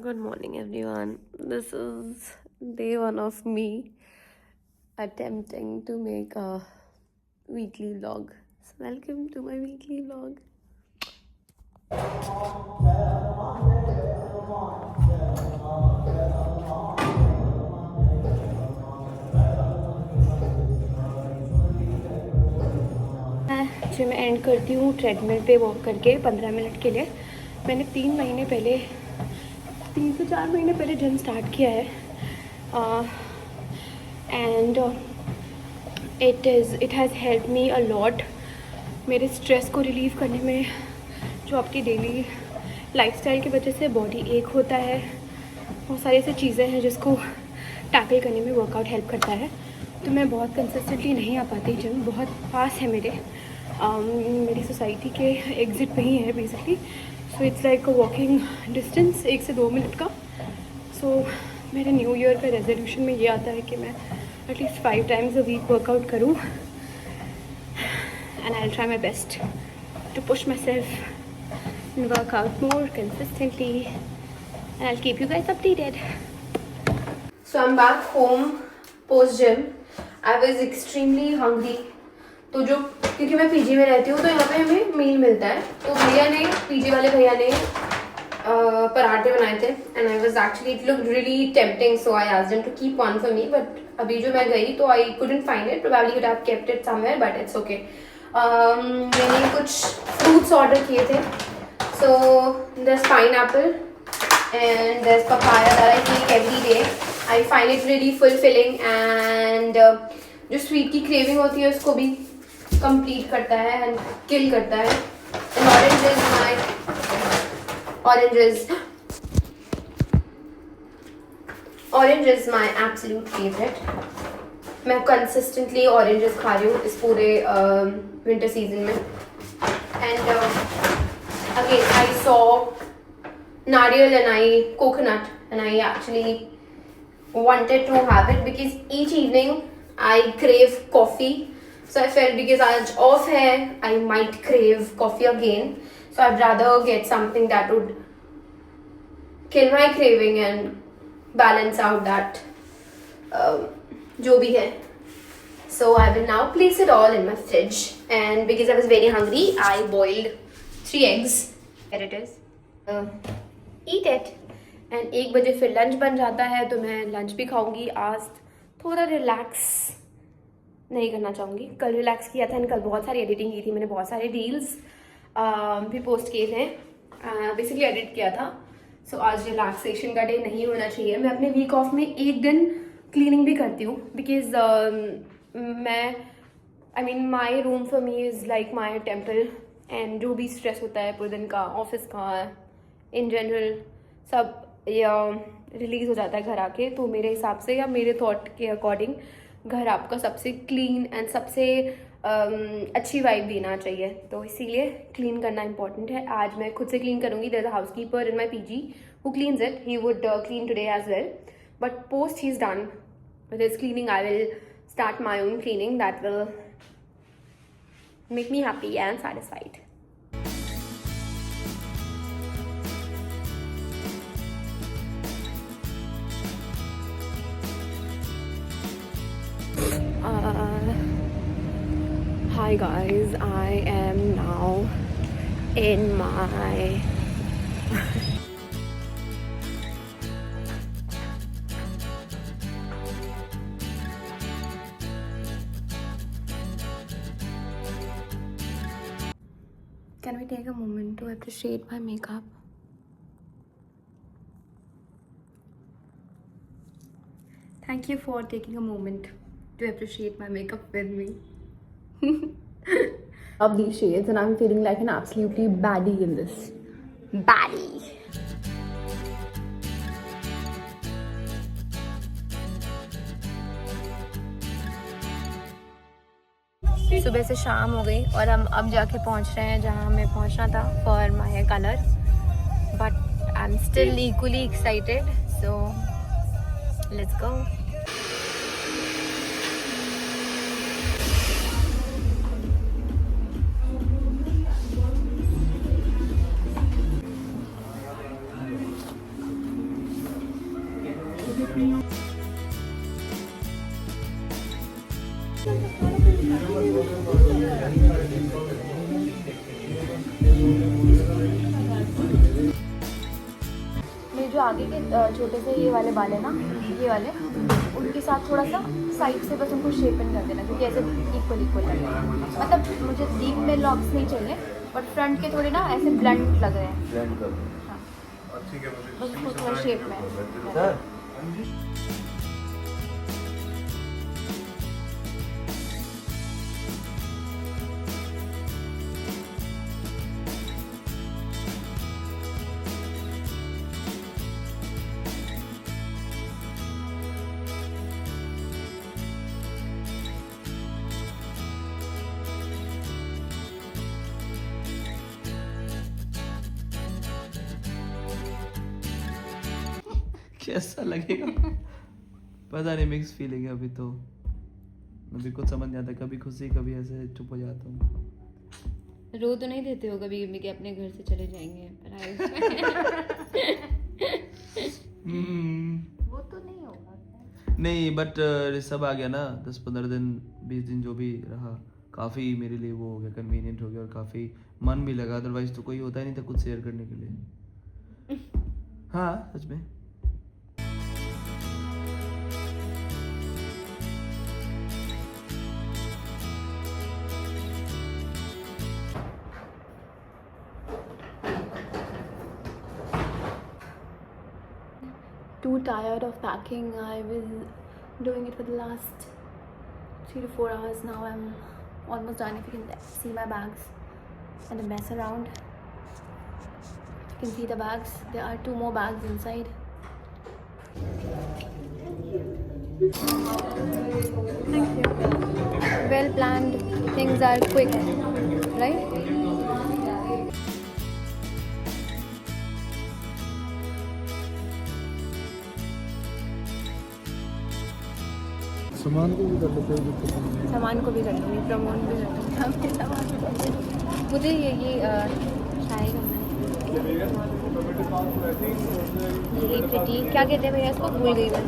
Good morning, everyone. This is day one of me attempting to make a weekly vlog. So, welcome to my weekly vlog. Gym and करती हूँ treadmill पे walk करके 15 minute के लिए. मैंने 3 से 4 महीने पहले जिम स्टार्ट किया है and it has help me a lot मेरे स्ट्रेस को रिलीव करने में. जो आपकी डेली लाइफस्टाइल की वजह से बॉडी एक होता है, बहुत सारी ऐसी चीज़ें हैं जिसको टैकल करने में वर्कआउट हेल्प करता है. तो मैं बहुत कंसिस्टेंटली नहीं आ पाती जिम. बहुत पास है मेरी सोसाइटी के एग्ज़िट पे ही है basically. So it's like walking distance 1 से 2 मिनट का. सो मेरे न्यू ईयर का रेजोल्यूशन में ये आता है कि मैं at least 5 times a week workout करूँ and I will try my best to push myself and work out more consistently and I'll keep you guys updated. So I'm back home post gym. I was extremely hungry. तो जो क्योंकि मैं PG में रहती हूँ तो यहाँ पे हमें मील मिलता है. तो भैया ने पीजी वाले भैया ने पराठे बनाए थे and I was actually it looked really tempting so I asked them to keep one for me but अभी जो मैं गई तो I couldn't find it. Probably could have kept it somewhere but it's okay. मैंने कुछ fruits order किए थे. So there's pineapple and there's papaya that I take every day. I find it really fulfilling and जो sweet की craving होती है उसको भी कंप्लीट करता है एंड किल करता है. And orange is my absolute favorite. मैं consistently oranges खा रही हूँ इस पूरे winter season में. And again, I saw nariyal and coconut and I actually wanted to have it because each evening I crave coffee. So I felt because आज off है, I might crave coffee again. So I'd rather get something that would kill my craving and balance out that जो भी है. So I will now place it all in my fridge and because I was very hungry, I boiled 3 eggs. Here it is. Eat it. And 1 बजे फिर lunch बन जाता है तो मैं लंच भी खाऊंगी. आज थोड़ा रिलैक्स नहीं करना चाहूँगी. कल रिलैक्स किया था एंड कल बहुत सारी एडिटिंग की थी. मैंने बहुत सारे रील्स भी पोस्ट किए थे. बेसिकली एडिट किया था. सो आज रिलैक्सेशन का डे नहीं होना चाहिए. मैं अपने वीक ऑफ में 1 दिन क्लीनिंग भी करती हूँ because my room for me is like my temple. And जो भी स्ट्रेस होता है पूरे दिन का, ऑफिस का, इन जनरल सब रिलीज़ हो जाता है घर आके. तो मेरे हिसाब से या मेरे थॉट के अकॉर्डिंग घर आपका सबसे क्लीन एंड सबसे अच्छी वाइब देना चाहिए. तो इसीलिए क्लीन करना इंपॉर्टेंट है. आज मैं खुद से क्लीन करूँगी. There is a housekeeper in my PG who cleans it. He would clean today as well but post he is done with his cleaning I will start my own cleaning that will make me happy and satisfied. Hi guys, I am now in my Can we take a moment to appreciate my makeup? Thank you for taking a moment to appreciate my makeup with me. Love these shades and I'm feeling like an absolutely baddie in this. Baddie! सुबह से शाम हो गई और हम अब जाके पहुंच रहे हैं जहां हमें पहुंचना था for my colour. But I am still equally excited. So let's go. मेरे जो आगे के छोटे से ये वाले बाल है ना, ये वाले, उनके साथ थोड़ा सा साइड से बस उनको शेपन कर देना, क्योंकि ऐसे इक्वल इक्वल लग रहे हैं। मतलब मुझे डीप में लॉक्स नहीं चाहिए, बट फ्रंट के थोड़े ना ऐसे ब्लंट लग रहे हैं। हाँ, बस उसको थोड़ा शेप में। कैसा लगेगा पता नहीं, मिक्स फीलिंग है अभी तो। अभी कुछ समझ नहीं आता, कभी खुशी कभी ऐसे चुप हो जाता हूँ। रो तो नहीं देते हो कभी कभी कि अपने घर से चले जाएंगे वो तो नहीं होगा। नहीं बट सब आ गया ना, 10-15 दिन 20 दिन जो भी रहा, काफ़ी मेरे लिए वो हो गया, कन्वीनियंट हो गया और काफ़ी मन भी लगा। अदरवाइज तो कोई होता ही नहीं था कुछ शेयर करने के लिए। हाँ सच में। Too tired of packing. I was doing it for the last 3 to 4 hours now. I'm almost done. If you can see my bags and the mess around, you can see the bags. There are 2 more bags inside. Thank you. Well planned. Things are quick, right? सामान को भी कर लेते हैं, दिक्कत नहीं है। सामान को भी कर लूँगी, प्रमोट भी कर लूँगी। अपने सामान को। मुझे ये ट्राई करना है। यही प्रिटी क्या कहते हैं भैया इसको, भूल गई मैं।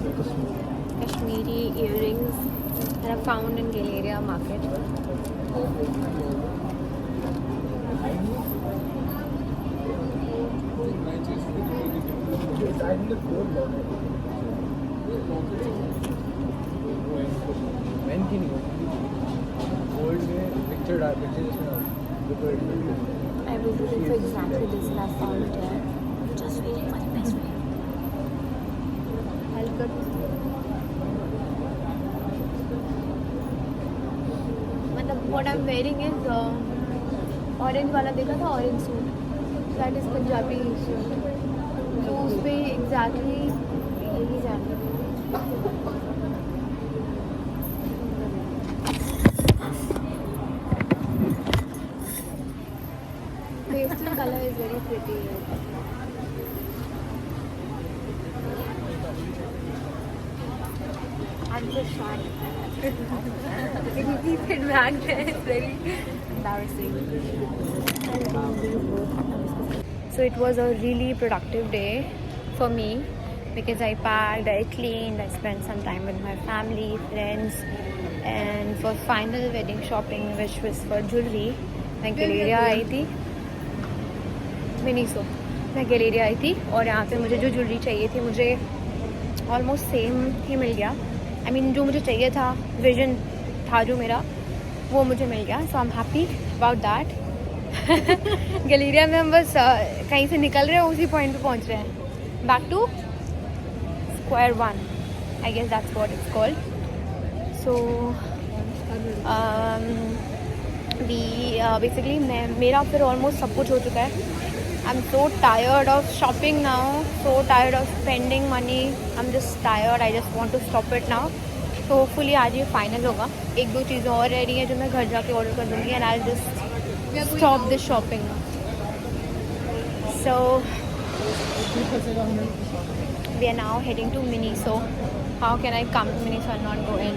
Kashmiri earrings I have found in Galleria market. Man की नहीं गोल्ड में पिक्चर डाल I was looking for exactly this and I found it here. Just waiting for the best way. Help कर। मतलब what I'm wearing is orange वाला देखा था, orange suit. That is Punjabi suit. तो उस पे exactly यही जाना। Pastel color is very pretty. I'm so shy. If you keep it back there, it's very embarrassing. So it was a really productive day for me because I packed, I cleaned, I spent some time with my family, friends, and for final wedding shopping, which was for jewelry, मैं Galleria आई थी। Miniso मैं Galleria आई थी और यहाँ पे मुझे जो jewellery चाहिए थी मुझे ऑलमोस्ट सेम ही मिल गया। आई मीन जो मुझे चाहिए था, विजन था जो मेरा, वो मुझे मिल गया। So I am happy about that. Galleria में हम बस कहीं से निकल रहे हैं, उसी पॉइंट पे पहुँच रहे हैं। Back to square one, I guess that's what it's called. So basically मेरा फिर ऑलमोस्ट सब कुछ हो चुका है। I'm so tired of shopping now, so tired of spending money. I'm just tired. I just want to stop it now. So hopefully आज ये final होगा। 1-2 चीज़ें और रह रही हैं जो मैं घर जाके ऑर्डर कर दूँगी and I'll just stop this shopping now. So we are now heading to Miniso. How can I come to Miniso and not go in?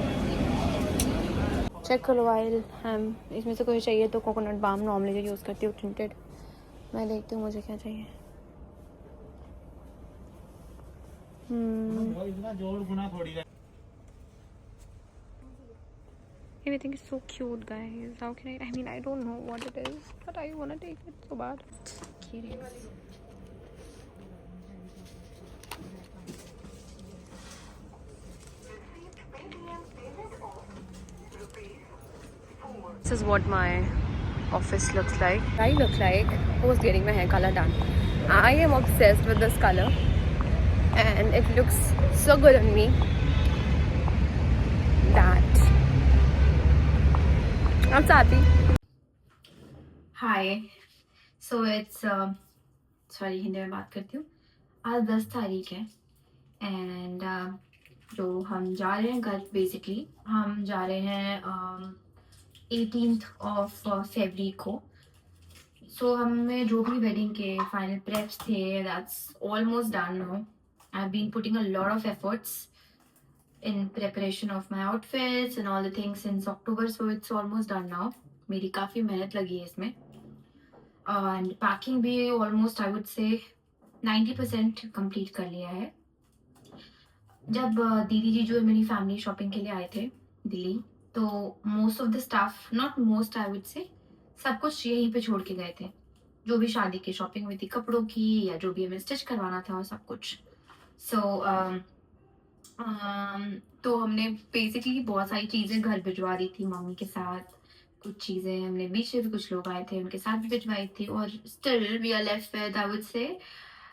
Check करो ऑयल हम इसमें से कोई चाहिए तो कोकोनट बाम नॉर्मली जो यूज़ करती हूँ टिंटेड। मैं देखती हूँ मुझे क्या चाहिए। Everything is so cute, guys. How can I mean, I don't know what it is, but I want to take it so bad. Curious. This is what my office looks like. I look like who's getting my hair color done. I am obsessed with this color and it looks so good on me that I'm so happy. Hi. So it's sorry, Hindi में बात करती हूँ. आज 10 तारीख है and जो हम जा रहे हैं घर, बेसिकली हम जा रहे हैं 18th of February को. सो हमें जो भी वेडिंग के फाइनल प्रेप्स थे, that's almost done now. I have been putting a lot of efforts in preparation of my outfits and all the things since October, so it's almost done now. मेरी काफ़ी मेहनत लगी है इसमें and packing भी almost I would say 90% complete कर लिया है. जब दीदी जी जो मेरी फैमिली शॉपिंग के लिए आए थे दिल्ली, तो most of the staff, not most I would से, सब कुछ यहीं पे छोड़ के गए थे. जो भी शादी की शॉपिंग हुई थी कपड़ों की या जो भी हमें स्टिच करवाना था, सब कुछ. सो तो हमने बेसिकली बहुत सारी चीज़ें घर भिजवा दी थी मम्मी के साथ. कुछ चीज़ें हमने बीच में भी, कुछ लोग आए थे उनके साथ भी भिजवाई थी. और still we are left with, I would say,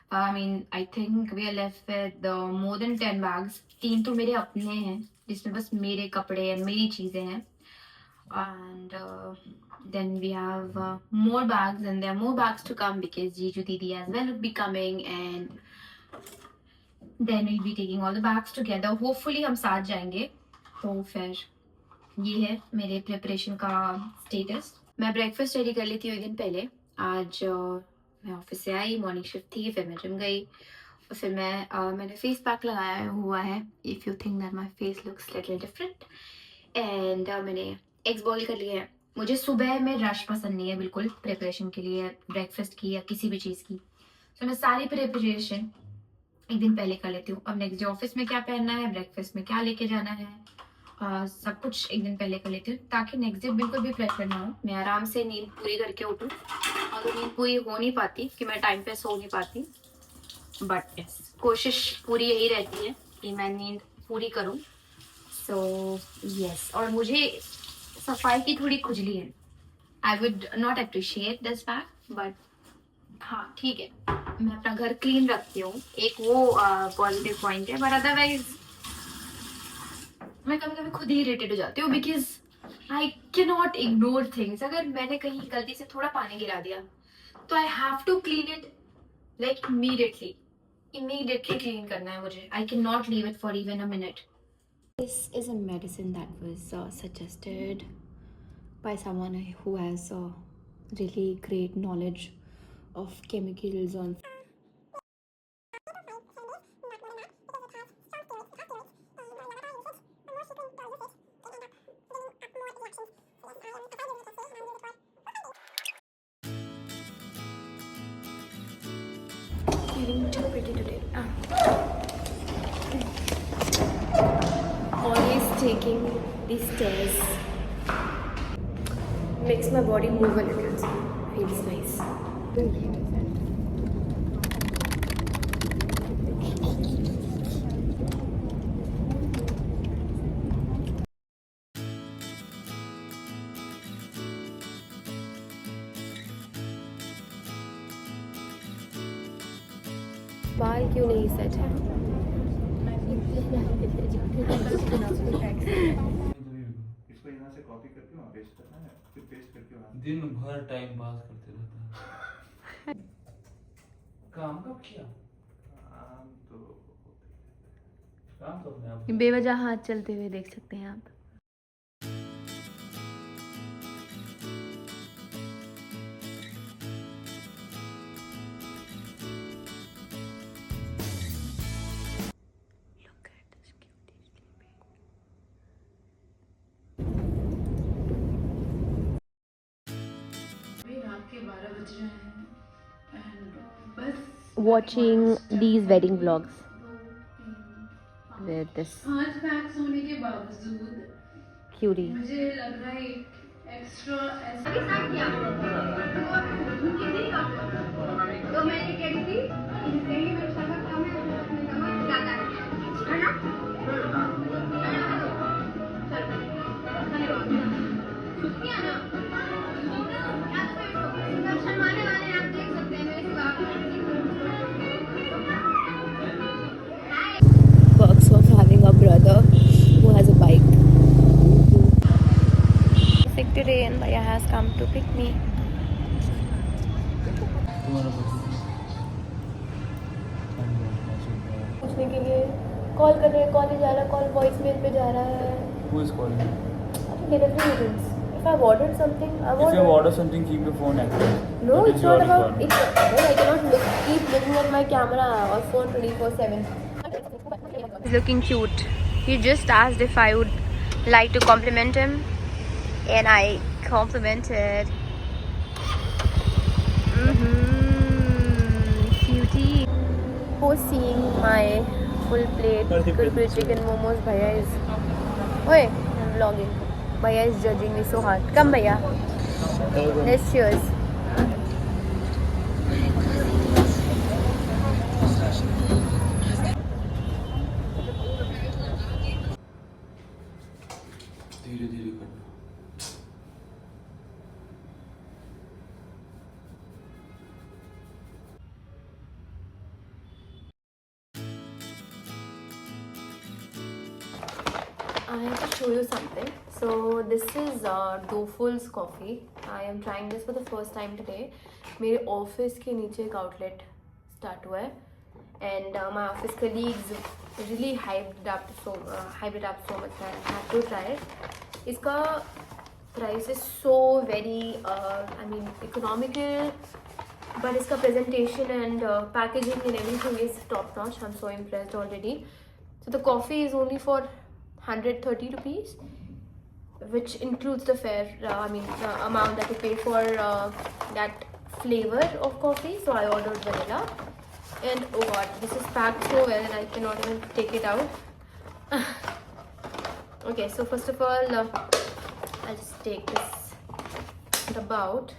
I think we are left with more than 10 bags. 3 तो मेरे अपने हैं जिसमें बस मेरे कपड़े और मेरी चीज़ें हैं. And then we have more bags, and there are more bags to come because Jiju Didi as well will be coming, and then we'll be taking all the bags together. Hopefully हम साथ जाएंगे. तो फिर ये है मेरे preparation का status. मैं ब्रेकफास्ट रेडी कर ली थी एक दिन पहले. आज मैं ऑफिस से आई, मॉर्निंग शिफ्ट थी, फिर मैं जिम गई और फिर मैंने फेस पैक लगाया हुआ है. If you think that my face looks little different. And मैंने एग्स बॉईल कर लिए हैं. मुझे सुबह में रश पसंद नहीं है बिल्कुल प्रिपरेशन के लिए, ब्रेकफास्ट की या किसी भी चीज़ की. तो मैं सारी प्रिपरेशन एक दिन पहले कर लेती हूँ. अब नेक्स्ट डे ऑफिस में क्या पहनना है, ब्रेकफास्ट में क्या लेके जाना है, सब कुछ एक दिन पहले कर लेती हूँ ताकि नेक्स्ट डे बिल्कुल भी प्रेशर ना हो. मैं आराम से नींद पूरी करके उठूँ. अगर नींद पूरी हो नहीं पाती कि मैं टाइम पे सो नहीं पाती, बट यस, कोशिश पूरी यही रहती है कि मैं नींद पूरी करूँ. So yes. और मुझे सफाई की थोड़ी खुजली है. I would not appreciate this fact, but हाँ ठीक है, मैं अपना घर क्लीन रखती हूँ, एक वो पॉजिटिव पॉइंट है. बट अदरवाइज मैं कभी कभी खुद ही इरिटेट हो जाती हूँ because I can not ignore things. अगर मैंने कहीं गलती से थोड़ा पानी गिरा दिया तो I have to clean it like immediately clean करना है मुझे. I can not leave it for even a minute. This is a medicine that was suggested by someone who has really great knowledge of chemicals on. Feeling too pretty today. Always taking these stairs makes my body move a little. So feels nice. बाल क्यों नहीं set है? इसको यहाँ से copy करके वहाँ paste करना है, फिर पेस्ट करके वहाँ. दिन भर टाइम पास करते रहता है. काम कब किया? काम तो अपने आप. बेवजह हाथ चलते हुए देख सकते हैं आप. Watching these wedding vlogs with this आज पैक्स होने के बावजूद क्यूरी। मुझे लग रहा है एक्स्ट्रा अभी स्टार्ट किया तो मैं ये कह रही थी जिससे ही मेरे शक्कर कम है उसमें नमक ज़्यादा है ना? छुट्टियाँ ना शर्माने वाले हैं, आप देख सकते हैं मेरे बाप Works of having a brother who has a bike. Sick today and Bhaiya has come to pick me. पूछने के लिए कॉल कर रहे हैं, कॉल नहीं जा रहा, कॉल वॉइस मेल पे जा रहा है। Who is calling? Delivery agents. If I've ordered something, I've If you ordered. order something, keep your phone active. No, That it's is not your about. requirement. No, I cannot keep looking at my camera or phone 24/7. He's looking cute. He just asked if I would like to compliment him, and I complimented. Cutie. Who's seeing my full plate Kurkure chicken momos? Bhaiya is. Oi, I'm vlogging. Bhaiya is judging me so hard. Come, Bhaiya. Let's cheers. धीरे धीरे करना। I have to show you something. So this is Doful's coffee. I am trying this for the first time today. मेरे office के नीचे एक outlet start हुआ है and my office colleagues really hyped it up so much that I had to try it. इसका price is so very economical, but इसका presentation and packaging and everything is top notch. I'm so impressed already. So the coffee is only for 130 rupees, which includes the fare, the amount that you pay for that flavor of coffee. So I ordered vanilla, and oh god, this is packed so well and I cannot even take it out. Okay, so first of all, I'll just take this about.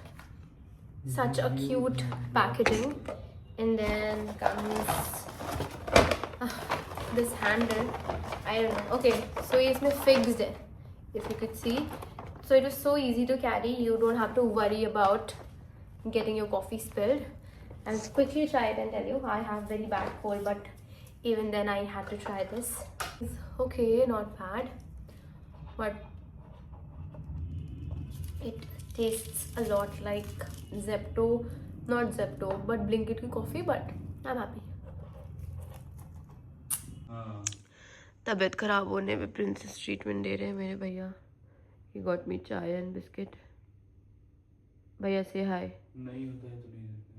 Such a cute packaging, and then comes this handle. I don't know. Okay, so it's fixed, if you could see. So it was so easy to carry. You don't have to worry about getting your coffee spilled. I'll quickly try it and tell you. I have very bad cold, but even then I had to try this. Okay, not bad, but it tastes a lot like Zepto, not Zepto, but Blinkit की coffee. But I'm happy. तबीयत खराब होने पे princess treatment दे रहे हैं मेरे भैया. He got me चाय एंड बिस्किट. भैया से हाय. नहीं होता है तो नहीं रहता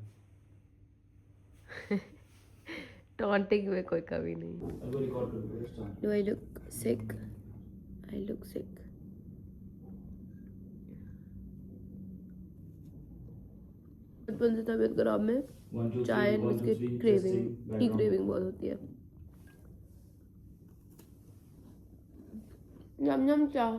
है। टॉन्टिंग में कोई कमी नहीं. अगर रिकॉर्ड कर दो Do I look sick? I look sick. बचपन से तबीयत खराब में चाय and biscuit craving T craving बहुत होती है. यम यम चाय.